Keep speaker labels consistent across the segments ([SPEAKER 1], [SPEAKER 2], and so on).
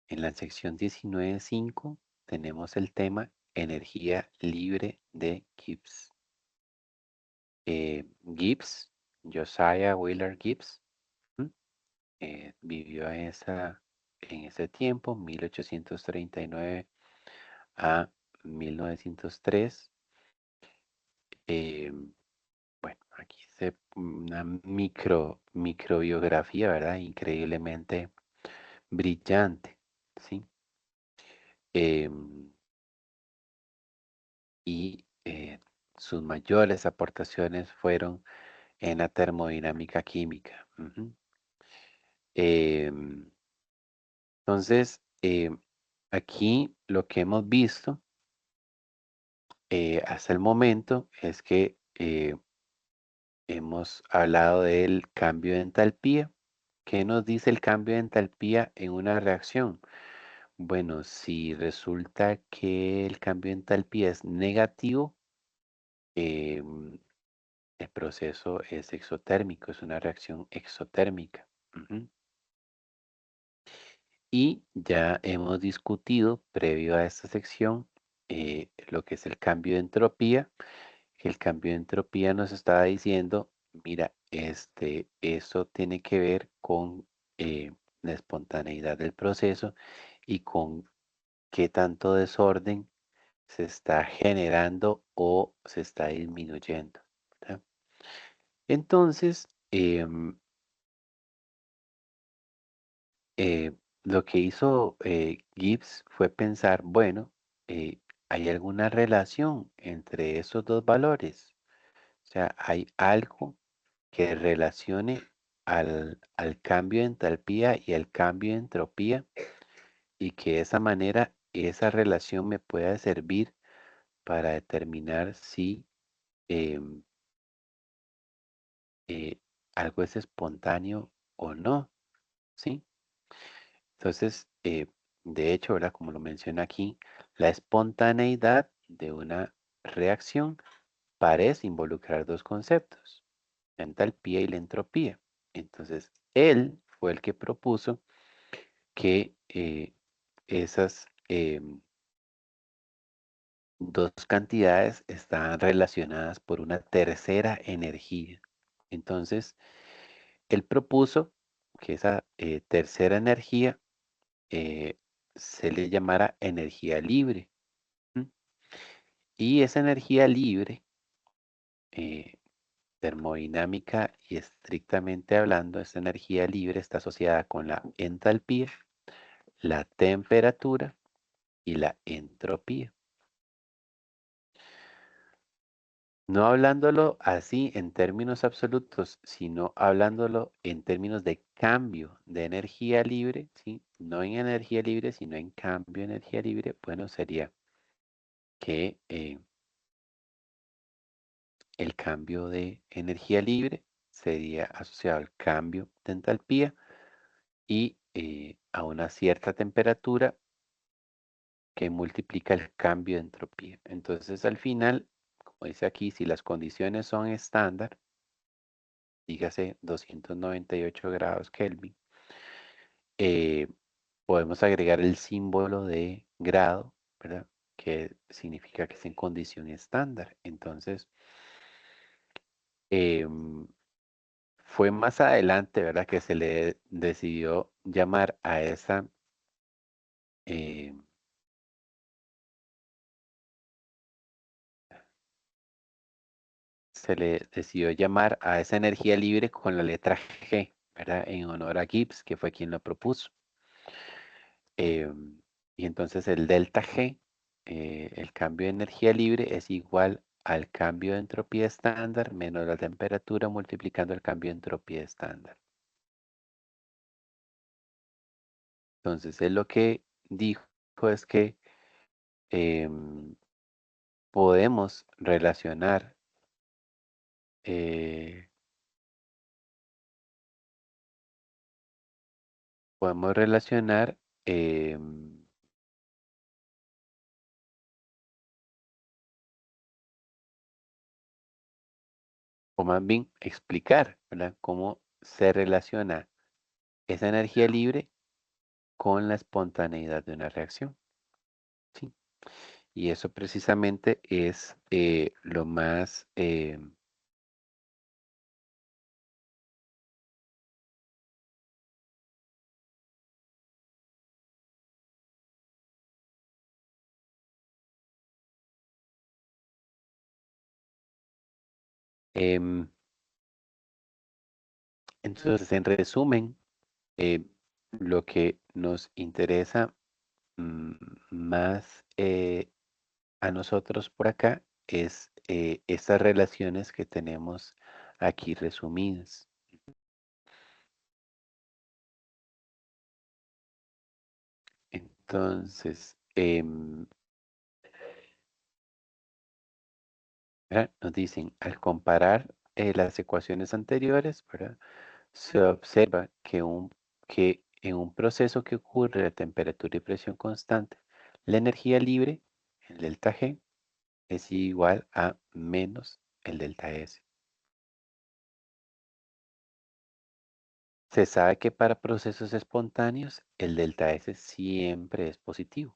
[SPEAKER 1] En la sección 19.5 tenemos el tema energía libre de Gibbs. Gibbs, Josiah Wheeler Gibbs, vivió en ese tiempo, 1839 a 1903. Eh, bueno, aquí se una microbiografía, ¿verdad? Increíblemente brillante, ¿sí? Em, y sus mayores aportaciones fueron en la termodinámica química. Ujú. Em, entonces, aquí lo que hemos visto hasta el momento es que hemos hablado del cambio de entalpía. ¿Qué nos dice el cambio de entalpía en una reacción? Bueno, si resulta que el cambio de entalpía es negativo, em, el proceso es exotérmico, es una reacción exotérmica. Ujú. Y ya hemos discutido previo a esta sección lo que es el cambio de entropía, que el cambio de entropía nos estaba diciendo, mira, eso tiene que ver con la espontaneidad del proceso y con qué tanto desorden se está generando o se está disminuyendo, ¿verdad? Entonces, lo que hizo Gibbs fue pensar, bueno, ¿hay alguna relación entre esos dos valores? O sea, ¿hay algo que relacione al cambio de entalpía y al cambio de entropía y que de esa manera esa relación me pueda servir para determinar si em, eh, algo es espontáneo o no? ¿Sí? Entonces, de hecho, ¿verdad? Como lo menciona aquí, la espontaneidad de una reacción parece involucrar dos conceptos, la entalpía y la entropía. Entonces, él fue el que propuso que esas dos cantidades estaban relacionadas por una tercera energía. Entonces, él propuso que esa tercera energía eh, se le llamara energía libre. ¿M? Y esa energía libre, eh, termodinámica y estrictamente hablando, esa energía libre está asociada con la entalpía, la temperatura y la entropía. No hablándolo así en términos absolutos, sino hablándolo en términos de cambio de energía libre, ¿sí? No en energía libre, sino en cambio de energía libre, bueno, sería que el cambio de energía libre sería asociado al cambio de entalpía y a una cierta temperatura que multiplica el cambio de entropía. Entonces, al final, como dice aquí, si las condiciones son estándar, dígase 298 grados Kelvin, eh, podemos agregar el símbolo de grado, ¿verdad? Que significa que es en condición estándar. Entonces, em, fue más adelante, ¿verdad? Que se le decidió llamar a eh, se le decidió llamar a esa energía libre con la letra G, ¿verdad? En honor a Gibbs, que fue quien lo propuso. Y entonces el delta G, el cambio de energía libre, es igual al cambio de entropía estándar menos la temperatura multiplicando el cambio de entropía estándar. Entonces él lo que dijo es que em, podemos relacionar eh, podemos relacionar o más bien explicar, ¿verdad? Cómo se relaciona esa energía libre con la espontaneidad de una reacción. ¿Sí? Y eso precisamente es lo más em, entonces, en resumen, eh, lo que nos interesa mm, más a nosotros por acá es estas relaciones que tenemos aquí resumidas. Entonces, ¿verdad? Nos dicen, al comparar las ecuaciones anteriores, ¿verdad? Se observa que en un proceso que ocurre a temperatura y presión constante, la energía libre, el delta G, es igual a menos el delta S. Se sabe que para procesos espontáneos el delta S siempre es positivo.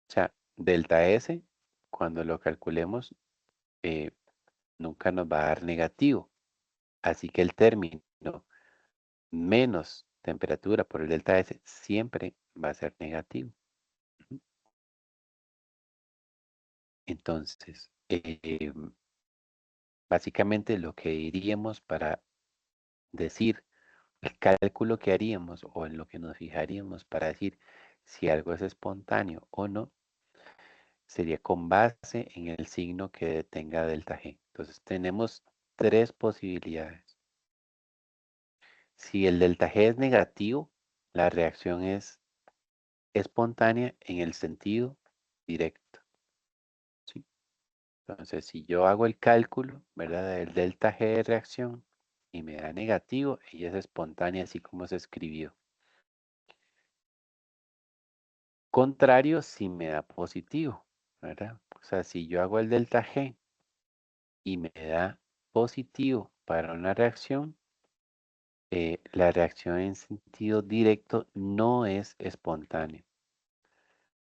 [SPEAKER 1] O sea, delta S, cuando lo calculemos, eh, nunca nos va a dar negativo. Así que el término menos temperatura por el delta S siempre va a ser negativo. Ujú. Entonces, básicamente lo que diríamos para decir el cálculo que haríamos o en lo que nos fijaríamos para decir si algo es espontáneo o no, sería con base en el signo que tenga delta G. Entonces tenemos tres posibilidades. Si el delta G es negativo, la reacción es espontánea en el sentido directo. ¿Sí? Entonces, si yo hago el cálculo, ¿verdad? Del delta G de reacción y me da negativo, ella es espontánea así como se escribió. Contrario si me da positivo, ¿verdad? O sea, si yo hago el delta G y me da positivo para una reacción, la reacción en sentido directo no es espontánea.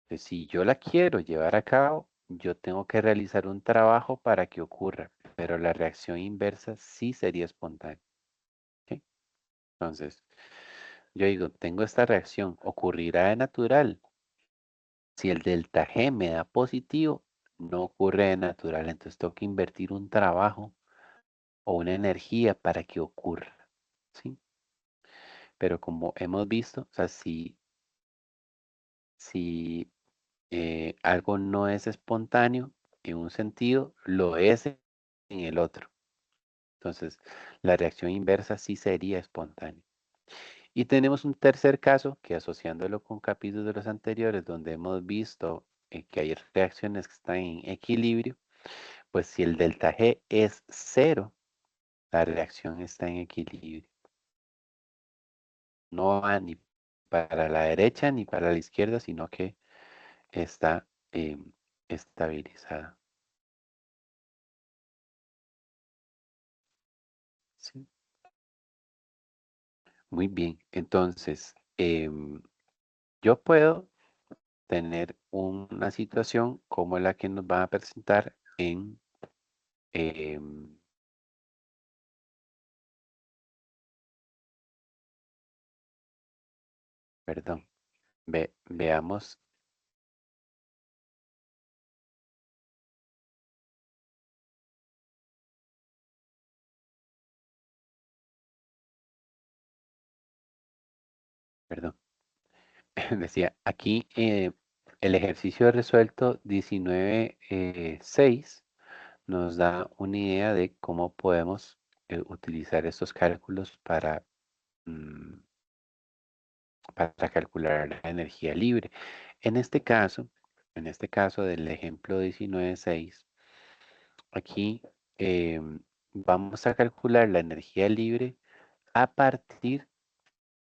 [SPEAKER 1] Entonces, si yo la quiero llevar a cabo, yo tengo que realizar un trabajo para que ocurra, pero la reacción inversa sí sería espontánea. ¿Ok? Entonces, yo digo, tengo esta reacción, ocurrirá de natural. Si el delta G me da positivo, no ocurre de natural, entonces tengo que invertir un trabajo o una energía para que ocurra. ¿Sí? Pero como hemos visto, o sea, si algo no es espontáneo en un sentido, lo es en el otro. Entonces, la reacción inversa sí sería espontánea. Y tenemos un tercer caso que asociándolo con capítulos de los anteriores, donde hemos visto que hay reacciones que están en equilibrio, pues si el delta G es cero, la reacción está en equilibrio. No va ni para la derecha ni para la izquierda, sino que está estabilizada. ¿Sí? Muy bien. Entonces, yo puedo tener una situación como la que nos van a presentar em, perdón, veamos, perdón, decía, aquí el ejercicio resuelto 19.6 nos da una idea de cómo podemos utilizar estos cálculos mm, para calcular la energía libre. En este caso, en este caso del ejemplo 19.6, aquí vamos a calcular la energía libre a partir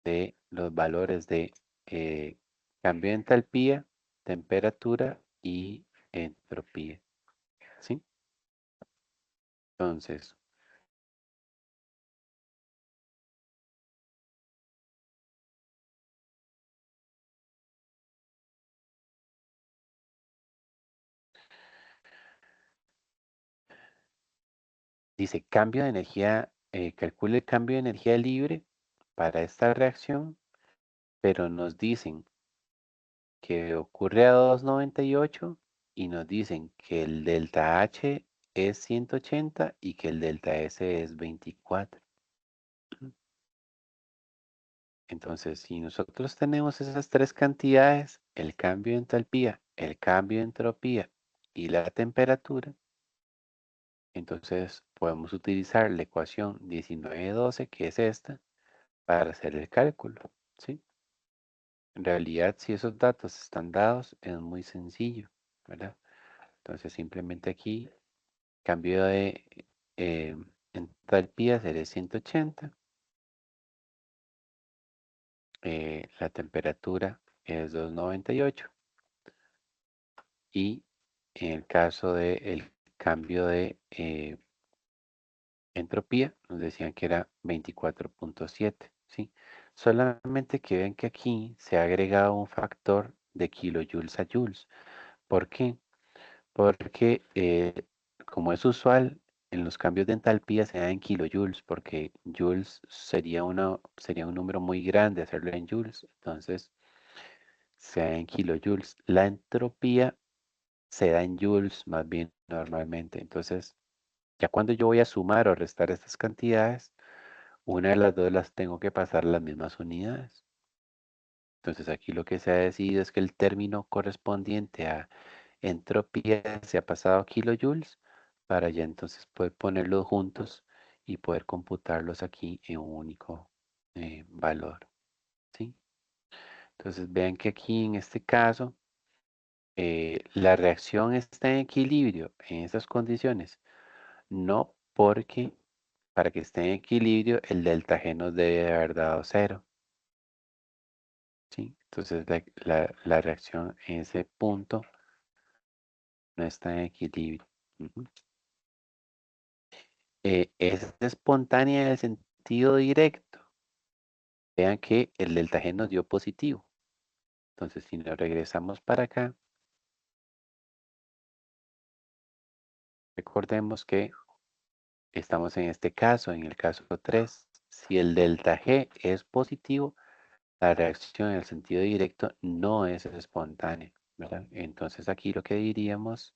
[SPEAKER 1] de los valores de eh, cambio de entalpía, temperatura y entropía. ¿Sí? Entonces, dice cambio de energía, calcule el cambio de energía libre para esta reacción, pero nos dicen que ocurre a 298 y nos dicen que el delta H es 180 y que el delta S es 24. Entonces, si nosotros tenemos esas tres cantidades, el cambio de entalpía, el cambio de entropía y la temperatura, entonces podemos utilizar la ecuación 1912, que es esta, para hacer el cálculo, ¿sí? En realidad, si esos datos están dados, es muy sencillo, ¿verdad? Entonces, simplemente aquí, cambio de eh, entalpía sería 180, la temperatura es 298 y en el caso del cambio de entropía, nos decían que era 24.7, ¿sí? Solamente que ven que aquí se ha agregado un factor de kilojoules a joules. ¿Por qué? Porque como es usual, en los cambios de entalpía se da en kilojoules, porque joules sería un número muy grande hacerlo en joules, entonces se da en kilojoules. La entropía se da en joules más bien normalmente, entonces ya cuando yo voy a sumar o restar estas cantidades, una de las dos las tengo que pasar a las mismas unidades. Entonces aquí lo que se ha decidido es que el término correspondiente a entropía se ha pasado a kilojoules para ya entonces poder ponerlos juntos y poder computarlos aquí en un único valor, ¿sí? Entonces vean que aquí en este caso la reacción está en equilibrio en estas condiciones, no porque para que esté en equilibrio el delta G nos debe de haber dado cero, ¿sí? Entonces la reacción en ese punto no está en equilibrio. Ujú. Es espontánea en el sentido directo. Vean que el delta G nos dio positivo. Entonces, si nos regresamos para acá, recordemos que estamos en este caso, en el caso 3. Si el delta G es positivo, la reacción en el sentido directo no es espontánea, ¿verdad? Entonces aquí lo que diríamos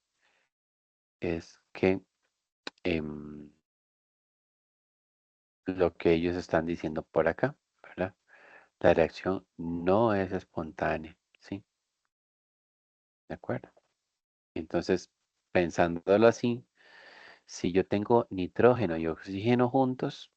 [SPEAKER 1] es que em, lo que ellos están diciendo por acá, ¿verdad? La reacción no es espontánea, ¿sí? ¿De acuerdo? Entonces, pensándolo así, si yo tengo nitrógeno y oxígeno juntos,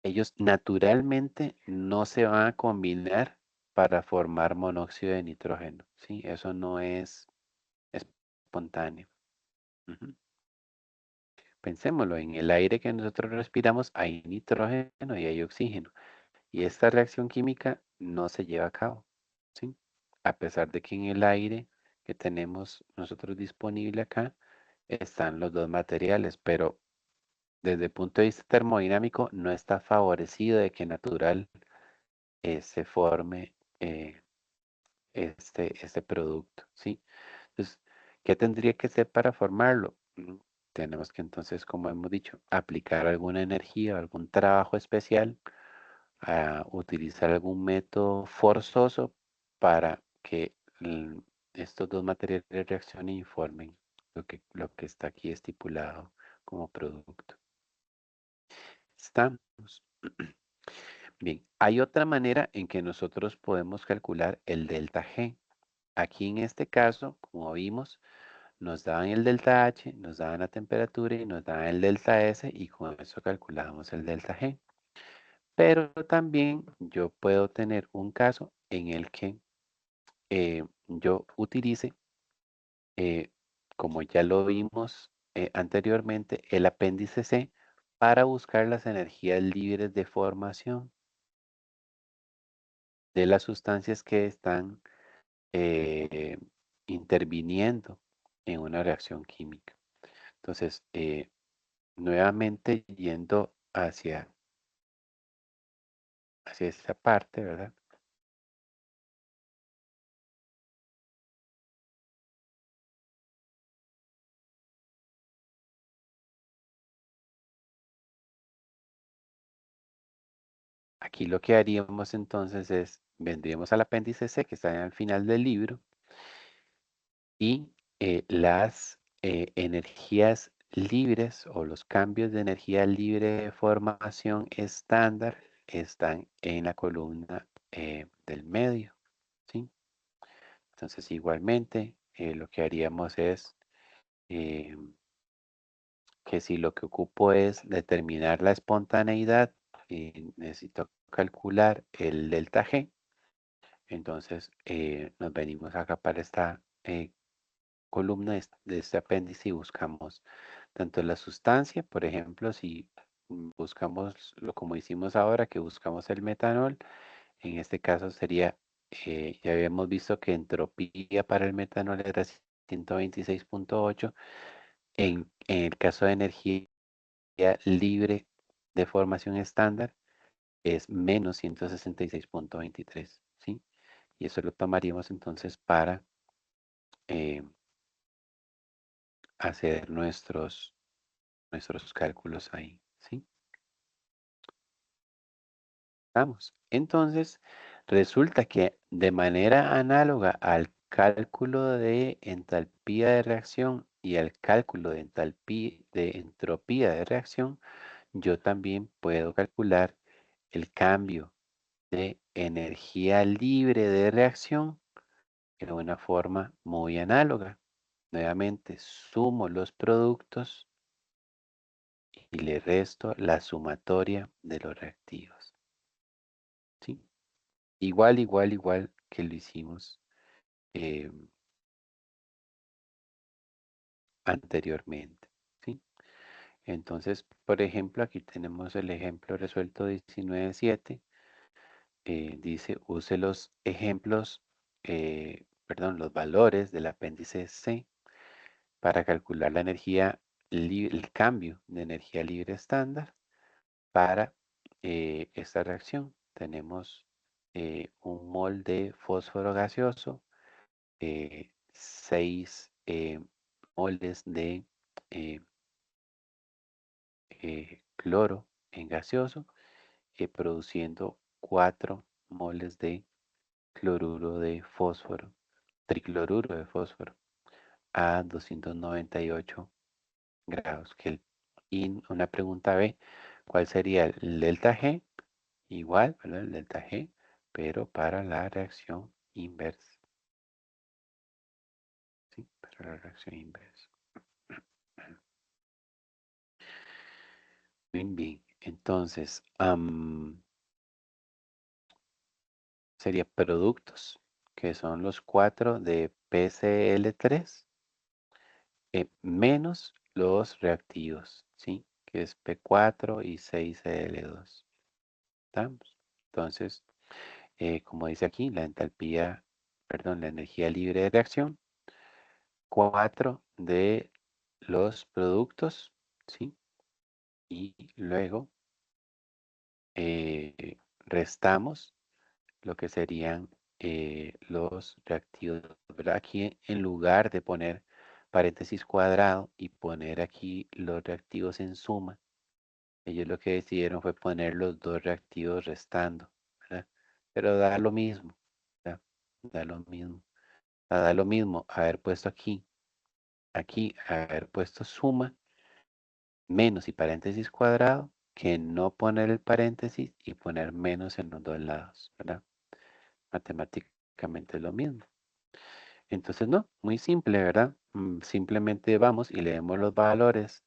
[SPEAKER 1] ellos naturalmente no se van a combinar para formar monóxido de nitrógeno, ¿sí? Eso no es espontáneo. Ujú. Pensémoslo, en el aire que nosotros respiramos hay nitrógeno y hay oxígeno. Y esta reacción química no se lleva a cabo, ¿sí? A pesar de que en el aire que tenemos nosotros disponible acá están los dos materiales, pero desde el punto de vista termodinámico no está favorecido de que natural se forme este producto, ¿sí? Entonces, ¿qué tendría que ser para formarlo? Tenemos que entonces, como hemos dicho, aplicar alguna energía, algún trabajo especial, a utilizar algún método forzoso para que estos dos materiales reaccionen y formen lo que está aquí estipulado como producto. Estamos. Bien, hay otra manera en que nosotros podemos calcular el delta G. Aquí en este caso, como vimos, nos daban el delta H, nos daban la temperatura y nos daban el delta S y con eso calculamos el delta G. Pero también yo puedo tener un caso en el que yo utilice, eh, como ya lo vimos anteriormente, el apéndice C para buscar las energías libres de formación de las sustancias que están eh, interviniendo en una reacción química. Entonces, nuevamente yendo hacia esta parte, ¿verdad? Aquí lo que haríamos entonces es, vendríamos al apéndice C, que está al final del libro, y las energías libres o los cambios de energía libre de formación estándar están en la columna del medio, ¿sí? Entonces, igualmente, lo que haríamos es eh, que si lo que ocupo es determinar la espontaneidad y necesito calcular el delta G, entonces nos venimos acá para esta columna de este apéndice y buscamos tanto la sustancia, por ejemplo, si buscamos lo como hicimos ahora, que buscamos el metanol, en este caso sería, ya habíamos visto que entropía para el metanol era 126,8. En el caso de energía libre de formación estándar es menos 166,23, ¿sí? Y eso lo tomaríamos entonces para eh, hacer nuestros cálculos ahí, ¿sí? Vamos. Entonces, resulta que de manera análoga al cálculo de entalpía de reacción y al cálculo de entropía de reacción, yo también puedo calcular el cambio de energía libre de reacción de una forma muy análoga. Nuevamente, sumo los productos y le resto la sumatoria de los reactivos, ¿sí? Igual que lo hicimos eh, anteriormente, ¿sí? Entonces, por ejemplo, aquí tenemos el ejemplo resuelto 19.7. Dice, use los ejemplos, perdón, los valores del apéndice C para calcular la energía, el cambio de energía libre estándar para esta reacción. Tenemos un mol de fósforo gaseoso, 6 moles de eh, cloro en gaseoso, produciendo 4 moles de cloruro de fósforo, tricloruro de fósforo a 298 grados Kelvin. Y una pregunta B, ¿cuál sería el delta G? Igual, ¿verdad? El delta G, pero para la reacción inversa. ¿Sí? Para la reacción inversa. Bien, bien. Entonces, sería productos, que son los 4 de PCl3, menos los reactivos, ¿sí? Que es P4 y 6Cl2. ¿Estamos? Entonces, como dice aquí, la entalpía, perdón, la energía libre de reacción, 4 de los productos, ¿sí? Y luego restamos lo que serían los reactivos, ¿verdad? Aquí en lugar de poner paréntesis cuadrado y poner aquí los reactivos en suma, ellos lo que decidieron fue poner los dos reactivos restando, ¿verdad? Pero da lo mismo, ¿verdad? Da lo mismo. Da lo mismo haber puesto aquí, haber puesto suma, menos y paréntesis cuadrado, que no poner el paréntesis y poner menos en los dos lados, ¿verdad? Matemáticamente es lo mismo. Entonces, no, muy simple, ¿verdad? Simplemente vamos y leemos los valores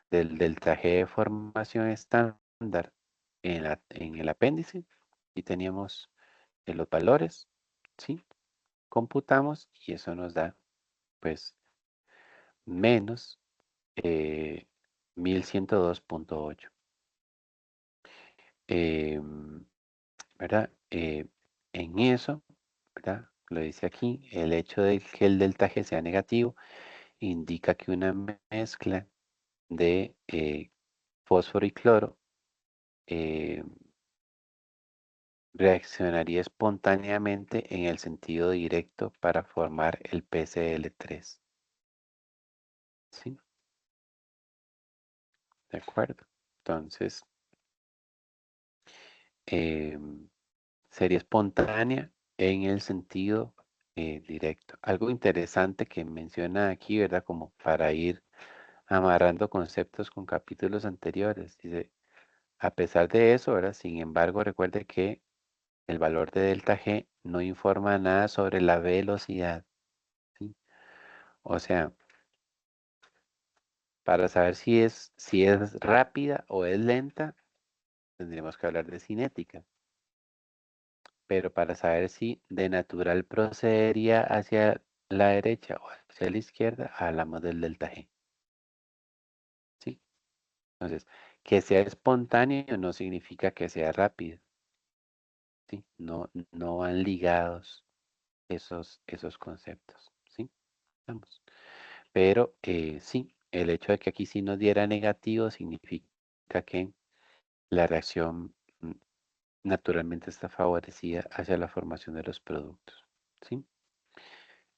[SPEAKER 1] del traje de formación estándar en el apéndice y teníamos los valores, ¿sí? Computamos y eso nos da, pues, menos 1102,8. Em, ¿Verdad? En eso, ¿verdad? Lo dice aquí, el hecho de que el delta G sea negativo indica que una mezcla de fósforo y cloro eh, reaccionaría espontáneamente en el sentido directo para formar el PCl3. ¿Sí? ¿De acuerdo? Entonces, sería espontánea en el sentido directo. Algo interesante que menciona aquí, ¿verdad? Como para ir amarrando conceptos con capítulos anteriores. Dice, a pesar de eso, ¿verdad? Sin embargo, recuerde que el valor de delta G no informa nada sobre la velocidad, ¿sí? O sea, para saber si es rápida o es lenta, tendríamos que hablar de cinética. Pero para saber si de natural procedería hacia la derecha o hacia la izquierda, hablamos del delta G, ¿sí? Entonces, que sea espontáneo no significa que sea rápido, ¿sí? No, no van ligados esos conceptos, ¿sí? Vamos. Pero sí, el hecho de que aquí sí nos diera negativo significa que la reacción naturalmente está favorecida hacia la formación de los productos, ¿sí?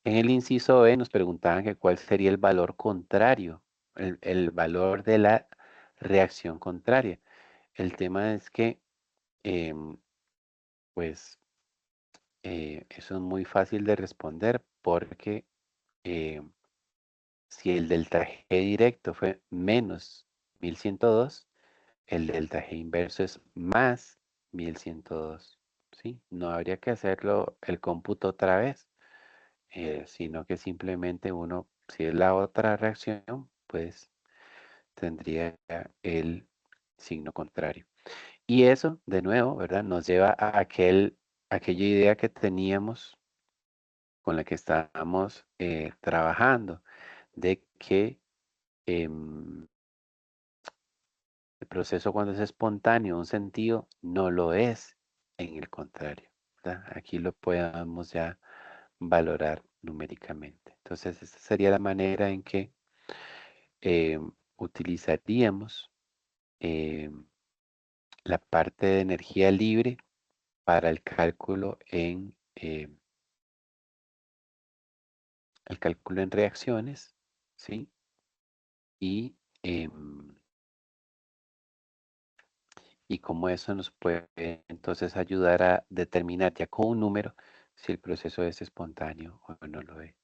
[SPEAKER 1] En el inciso B nos preguntaban que cuál sería el valor contrario, el valor de la reacción contraria. El tema es que, em, pues, eso es muy fácil de responder porque em, si el delta G directo fue menos 1102, el delta G inverso es más 1102, ¿sí? No habría que hacerlo el cómputo otra vez, sino que simplemente uno, si es la otra reacción, pues tendría el signo contrario. Y eso, de nuevo, ¿verdad? Nos lleva a aquella idea que teníamos con la que estábamos trabajando, de que el proceso cuando es espontáneo, un sentido, no lo es en el contrario, ¿verdad? Aquí lo podemos ya valorar numéricamente. Entonces, esta sería la manera en que eh, utilizaríamos eh, la parte de energía libre para el cálculo en reacciones, ¿sí? Y, em, y cómo eso nos puede entonces ayudar a determinar ya con un número si el proceso es espontáneo o no lo es.